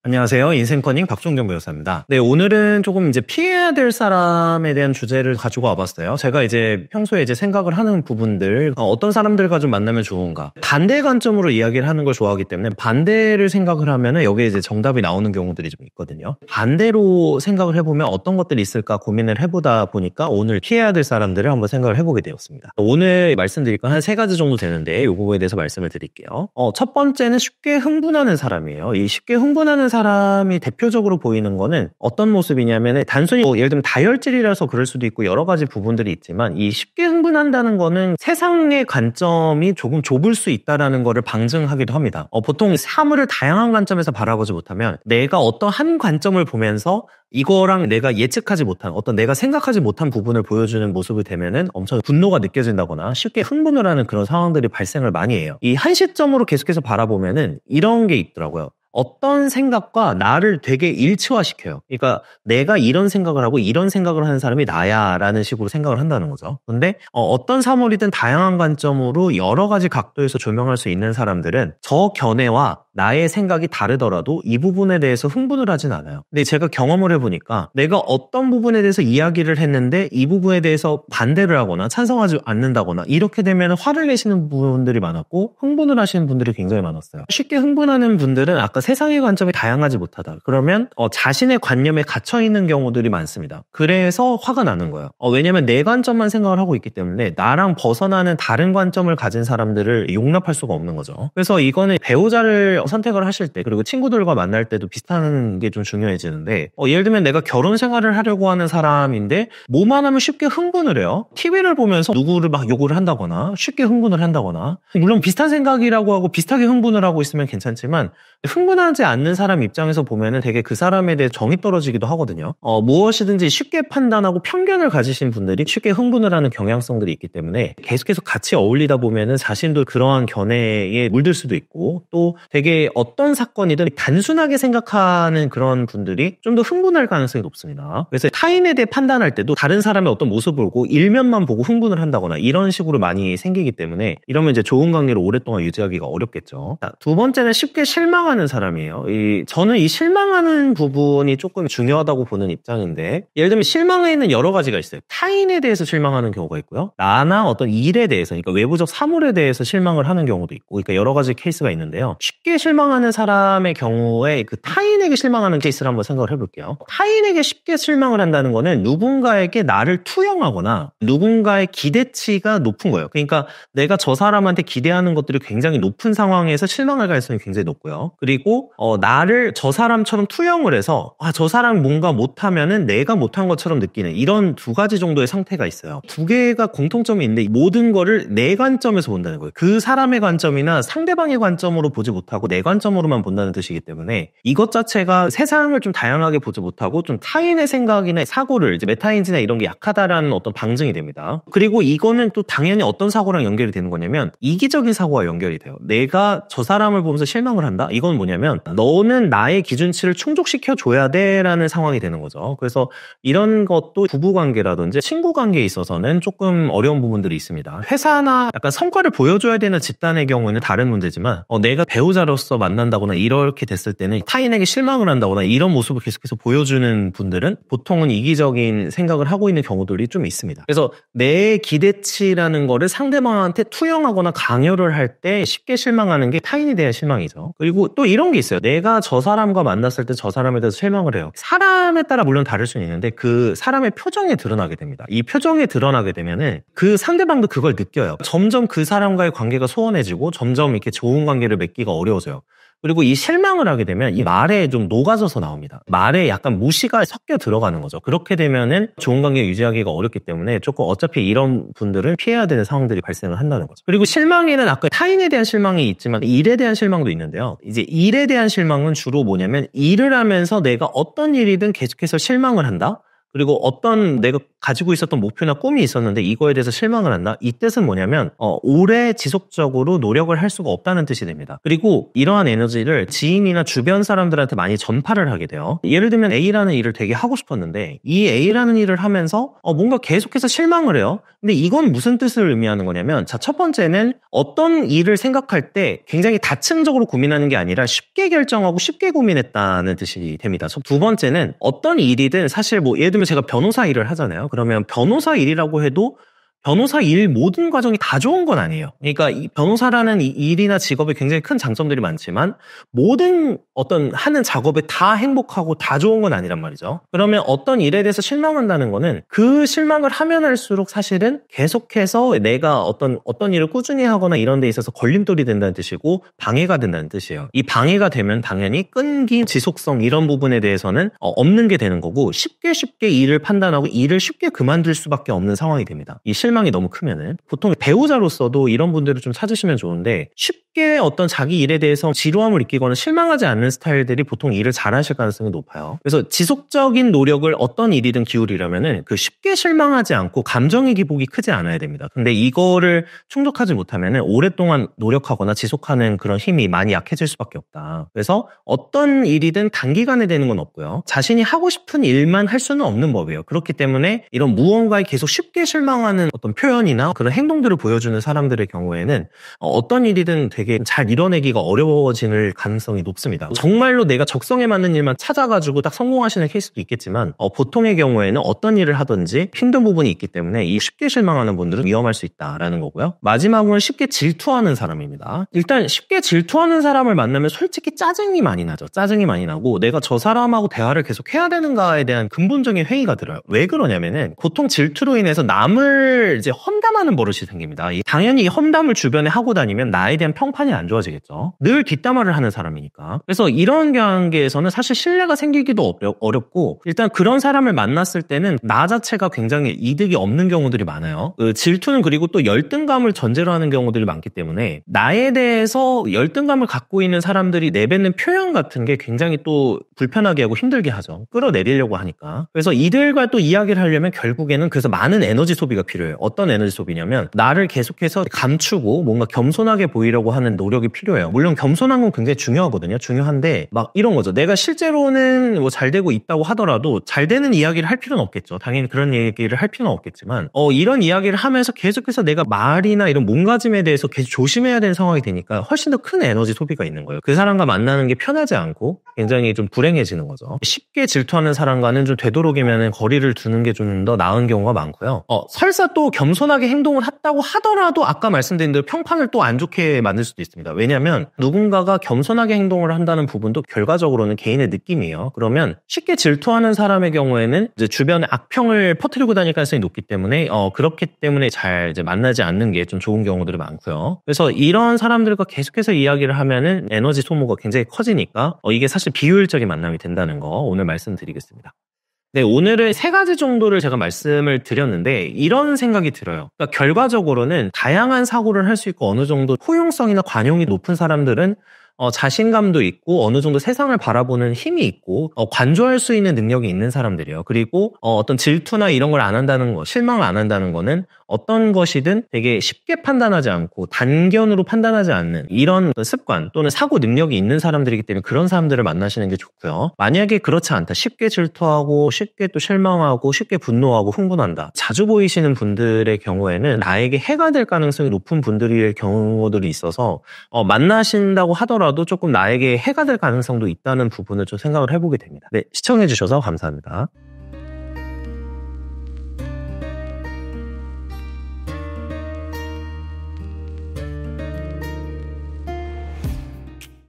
안녕하세요. 인생커닝 박종경 변호사입니다. 네, 오늘은 조금 이제 피해야 될 사람에 대한 주제를 가지고 와봤어요. 제가 이제 평소에 이제 생각을 하는 부분들, 어떤 사람들과 좀 만나면 좋은가. 반대 관점으로 이야기를 하는 걸 좋아하기 때문에 반대를 생각을 하면은 여기에 이제 정답이 나오는 경우들이 좀 있거든요. 반대로 생각을 해보면 어떤 것들이 있을까 고민을 해보다 보니까 오늘 피해야 될 사람들을 한번 생각을 해보게 되었습니다. 오늘 말씀드릴 건 한 3가지 정도 되는데 이 부분에 대해서 말씀을 드릴게요. 첫 번째는 쉽게 흥분하는 사람이에요. 이 쉽게 흥분하는 사람이 대표적으로 보이는 거는 어떤 모습이냐면 단순히 예를 들면 다혈질이라서 그럴 수도 있고 여러 가지 부분들이 있지만 이 쉽게 흥분한다는 거는 세상의 관점이 조금 좁을 수 있다는 거를 방증하기도 합니다. 보통 사물을 다양한 관점에서 바라보지 못하면 내가 어떤 한 관점을 보면서 이거랑 내가 예측하지 못한 어떤 내가 생각하지 못한 부분을 보여주는 모습이 되면은 엄청 분노가 느껴진다거나 쉽게 흥분을 하는 그런 상황들이 발생을 많이 해요. 이 한 시점으로 계속해서 바라보면은 이런 게 있더라고요. 어떤 생각과 나를 되게 일치화시켜요. 그러니까 내가 이런 생각을 하고 이런 생각을 하는 사람이 나야 라는 식으로 생각을 한다는 거죠. 근데 어떤 사물이든 다양한 관점으로 여러 가지 각도에서 조명할 수 있는 사람들은 저 견해와 나의 생각이 다르더라도 이 부분에 대해서 흥분을 하진 않아요. 근데 제가 경험을 해보니까 내가 어떤 부분에 대해서 이야기를 했는데 이 부분에 대해서 반대를 하거나 찬성하지 않는다거나 이렇게 되면 화를 내시는 분들이 많았고 흥분을 하시는 분들이 굉장히 많았어요. 쉽게 흥분하는 분들은 아까 세상의 관점이 다양하지 못하다. 그러면 자신의 관념에 갇혀있는 경우들이 많습니다. 그래서 화가 나는 거예요. 왜냐면 내 관점만 생각을 하고 있기 때문에 나랑 벗어나는 다른 관점을 가진 사람들을 용납할 수가 없는 거죠. 그래서 이거는 배우자를 선택을 하실 때 그리고 친구들과 만날 때도 비슷한 게 좀 중요해지는데 예를 들면 내가 결혼 생활을 하려고 하는 사람인데 뭐만 하면 쉽게 흥분을 해요. TV를 보면서 누구를 막 욕을 한다거나 쉽게 흥분을 한다거나 물론 비슷한 생각이라고 하고 비슷하게 흥분을 하고 있으면 괜찮지만 흥분하지 않는 사람 입장에서 보면은 되게 그 사람에 대해 정이 떨어지기도 하거든요. 무엇이든지 쉽게 판단하고 편견을 가지신 분들이 쉽게 흥분을 하는 경향성들이 있기 때문에 계속해서 같이 어울리다 보면은 자신도 그러한 견해에 물들 수도 있고 또 되게 어떤 사건이든 단순하게 생각하는 그런 분들이 좀 더 흥분할 가능성이 높습니다. 그래서 타인에 대해 판단할 때도 다른 사람의 어떤 모습을 보고 일면만 보고 흥분을 한다거나 이런 식으로 많이 생기기 때문에 이러면 이제 좋은 관계를 오랫동안 유지하기가 어렵겠죠. 자, 두 번째는 쉽게 실망하는 사람이에요. 저는 이 실망하는 부분이 조금 중요하다고 보는 입장인데 예를 들면 실망에는 여러 가지가 있어요. 타인에 대해서 실망하는 경우가 있고요. 나나 어떤 일에 대해서 그러니까 외부적 사물에 대해서 실망을 하는 경우도 있고 그러니까 여러 가지 케이스가 있는데요. 쉽게 실망하는 사람의 경우에 그 타인에게 실망하는 케이스를 한번 생각을 해볼게요. 타인에게 쉽게 실망을 한다는 거는 누군가에게 나를 투영하거나 누군가의 기대치가 높은 거예요. 그러니까 내가 저 사람한테 기대하는 것들이 굉장히 높은 상황에서 실망할 가능성이 굉장히 높고요. 그리고 나를 저 사람처럼 투영을 해서 저 사람 뭔가 못하면은 내가 못한 것처럼 느끼는 이런 2가지 정도의 상태가 있어요. 2개가 공통점이 있는데 모든 거를 내 관점에서 본다는 거예요. 그 사람의 관점이나 상대방의 관점으로 보지 못하고 내 관점으로만 본다는 뜻이기 때문에 이것 자체가 세상을 좀 다양하게 보지 못하고 좀 타인의 생각이나 사고를 이제 메타인지나 이런 게 약하다라는 어떤 방증이 됩니다. 그리고 이거는 또 당연히 어떤 사고랑 연결이 되는 거냐면 이기적인 사고와 연결이 돼요. 내가 저 사람을 보면서 실망을 한다? 이건 뭐냐면 너는 나의 기준치를 충족시켜 줘야 돼 라는 상황이 되는 거죠. 그래서 이런 것도 부부관계라든지 친구관계에 있어서는 조금 어려운 부분들이 있습니다. 회사나 약간 성과를 보여줘야 되는 집단의 경우에는 다른 문제지만 내가 배우자로서 만난다거나 이렇게 됐을 때는 타인에게 실망을 한다거나 이런 모습을 계속해서 보여주는 분들은 보통은 이기적인 생각을 하고 있는 경우들이 좀 있습니다. 그래서 내 기대치라는 거를 상대방한테 투영하거나 강요를 할 때 쉽게 실망하는 게 타인에 대한 실망이죠. 그리고 또 이런 게 있어요. 내가 저 사람과 만났을 때 저 사람에 대해서 실망을 해요. 사람에 따라 물론 다를 수는 있는데 그 사람의 표정에 드러나게 됩니다. 이 표정에 드러나게 되면은 그 상대방도 그걸 느껴요. 점점 그 사람과의 관계가 소원해지고 점점 이렇게 좋은 관계를 맺기가 어려워져요. 그리고 이 실망을 하게 되면 이 말에 좀 녹아져서 나옵니다. 말에 약간 무시가 섞여 들어가는 거죠. 그렇게 되면은 좋은 관계 유지하기가 어렵기 때문에 조금 어차피 이런 분들을 피해야 되는 상황들이 발생을 한다는 거죠. 그리고 실망에는 아까 타인에 대한 실망이 있지만 일에 대한 실망도 있는데요. 이제 일에 대한 실망은 주로 뭐냐면 일을 하면서 내가 어떤 일이든 계속해서 실망을 한다. 그리고 어떤 내가 가지고 있었던 목표나 꿈이 있었는데 이거에 대해서 실망을 한다? 이 뜻은 뭐냐면 오래 지속적으로 노력을 할 수가 없다는 뜻이 됩니다. 그리고 이러한 에너지를 지인이나 주변 사람들한테 많이 전파를 하게 돼요. 예를 들면 A라는 일을 되게 하고 싶었는데 이 A라는 일을 하면서 뭔가 계속해서 실망을 해요. 근데 이건 무슨 뜻을 의미하는 거냐면, 자, 첫 번째는 어떤 일을 생각할 때 굉장히 다층적으로 고민하는 게 아니라 쉽게 결정하고 쉽게 고민했다는 뜻이 됩니다. 두 번째는 어떤 일이든 사실 뭐 예를 들면 제가 변호사 일을 하잖아요. 그러면 변호사 일이라고 해도 변호사 일 모든 과정이 다 좋은 건 아니에요. 그러니까 이 변호사라는 이 일이나 직업에 굉장히 큰 장점들이 많지만 모든 어떤 하는 작업에 다 행복하고 다 좋은 건 아니란 말이죠. 그러면 어떤 일에 대해서 실망한다는 거는 그 실망을 하면 할수록 사실은 계속해서 내가 어떤 일을 꾸준히 하거나 이런 데 있어서 걸림돌이 된다는 뜻이고 방해가 된다는 뜻이에요. 이 방해가 되면 당연히 끈기, 지속성 이런 부분에 대해서는 없는 게 되는 거고 쉽게 일을 판단하고 일을 쉽게 그만둘 수밖에 없는 상황이 됩니다. 이 실망이 너무 크면은 보통 배우자로서도 이런 분들을 좀 찾으시면 좋은데 쉽게 어떤 자기 일에 대해서 지루함을 느끼거나 실망하지 않는 스타일들이 보통 일을 잘하실 가능성이 높아요. 그래서 지속적인 노력을 어떤 일이든 기울이려면은 그 쉽게 실망하지 않고 감정의 기복이 크지 않아야 됩니다. 근데 이거를 충족하지 못하면은 오랫동안 노력하거나 지속하는 그런 힘이 많이 약해질 수밖에 없다. 그래서 어떤 일이든 단기간에 되는 건 없고요. 자신이 하고 싶은 일만 할 수는 없는 법이에요. 그렇기 때문에 이런 무언가에 계속 쉽게 실망하는 어떤 표현이나 그런 행동들을 보여주는 사람들의 경우에는 어떤 일이든 되게 잘 이뤄내기가 어려워질 가능성이 높습니다. 정말로 내가 적성에 맞는 일만 찾아가지고 딱 성공하시는 케이스도 있겠지만 보통의 경우에는 어떤 일을 하든지 힘든 부분이 있기 때문에 이 쉽게 실망하는 분들은 위험할 수 있다라는 거고요. 마지막으로는 쉽게 질투하는 사람입니다. 일단 쉽게 질투하는 사람을 만나면 솔직히 짜증이 많이 나죠. 짜증이 많이 나고 내가 저 사람하고 대화를 계속 해야 되는가에 대한 근본적인 회의가 들어요. 왜 그러냐면은 보통 질투로 인해서 남을 이제 험담하는 버릇이 생깁니다. 당연히 이 험담을 주변에 하고 다니면 나에 대한 평판이 안 좋아지겠죠. 늘 뒷담화를 하는 사람이니까. 그래서 이런 관계에서는 사실 신뢰가 생기기도 어렵고 일단 그런 사람을 만났을 때는 나 자체가 굉장히 이득이 없는 경우들이 많아요. 질투는 그리고 또 열등감을 전제로 하는 경우들이 많기 때문에 나에 대해서 열등감을 갖고 있는 사람들이 내뱉는 표현 같은 게 굉장히 또 불편하게 하고 힘들게 하죠. 끌어내리려고 하니까. 그래서 이들과 또 이야기를 하려면 결국에는 그래서 많은 에너지 소비가 필요해요. 어떤 에너지 소비냐면 나를 계속해서 감추고 뭔가 겸손하게 보이려고 하는 노력이 필요해요. 물론 겸손한 건 굉장히 중요하거든요. 중요한데 막 이런 거죠. 내가 실제로는 뭐 잘 되고 있다고 하더라도 잘 되는 이야기를 할 필요는 없겠죠. 당연히 그런 얘기를 할 필요는 없겠지만 이런 이야기를 하면서 계속해서 내가 말이나 이런 몸가짐에 대해서 계속 조심해야 되는 상황이 되니까 훨씬 더 큰 에너지 소비가 있는 거예요. 그 사람과 만나는 게 편하지 않고 굉장히 좀 불행해지는 거죠. 쉽게 질투하는 사람과는 좀 되도록이면 거리를 두는 게 좀 더 나은 경우가 많고요. 설사 또 겸손하게 행동을 했다고 하더라도 아까 말씀드린 대로 평판을 또 안 좋게 만들 수도 있습니다. 왜냐하면 누군가가 겸손하게 행동을 한다는 부분도 결과적으로는 개인의 느낌이에요. 그러면 쉽게 질투하는 사람의 경우에는 이제 주변에 악평을 퍼뜨리고 다닐 가능성이 높기 때문에 그렇기 때문에 잘 이제 만나지 않는 게 좀 좋은 경우들이 많고요. 그래서 이런 사람들과 계속해서 이야기를 하면은 에너지 소모가 굉장히 커지니까 이게 사실 비효율적인 만남이 된다는 거 오늘 말씀드리겠습니다. 네, 오늘은 3가지 정도를 제가 말씀을 드렸는데 이런 생각이 들어요. 그러니까 결과적으로는 다양한 사고를 할 수 있고 어느 정도 포용성이나 관용이 높은 사람들은 자신감도 있고 어느 정도 세상을 바라보는 힘이 있고 관조할 수 있는 능력이 있는 사람들이에요. 그리고 어떤 질투나 이런 걸 안 한다는 거, 실망을 안 한다는 거는 어떤 것이든 되게 쉽게 판단하지 않고 단견으로 판단하지 않는 이런 습관 또는 사고 능력이 있는 사람들이기 때문에 그런 사람들을 만나시는 게 좋고요. 만약에 그렇지 않다, 쉽게 질투하고 쉽게 또 실망하고 쉽게 분노하고 흥분한다, 자주 보이시는 분들의 경우에는 나에게 해가 될 가능성이 높은 분들의 경우들이 있어서 만나신다고 하더라도 조금 나에게 해가 될 가능성도 있다는 부분을 좀 생각을 해보게 됩니다. 네, 시청해주셔서 감사합니다.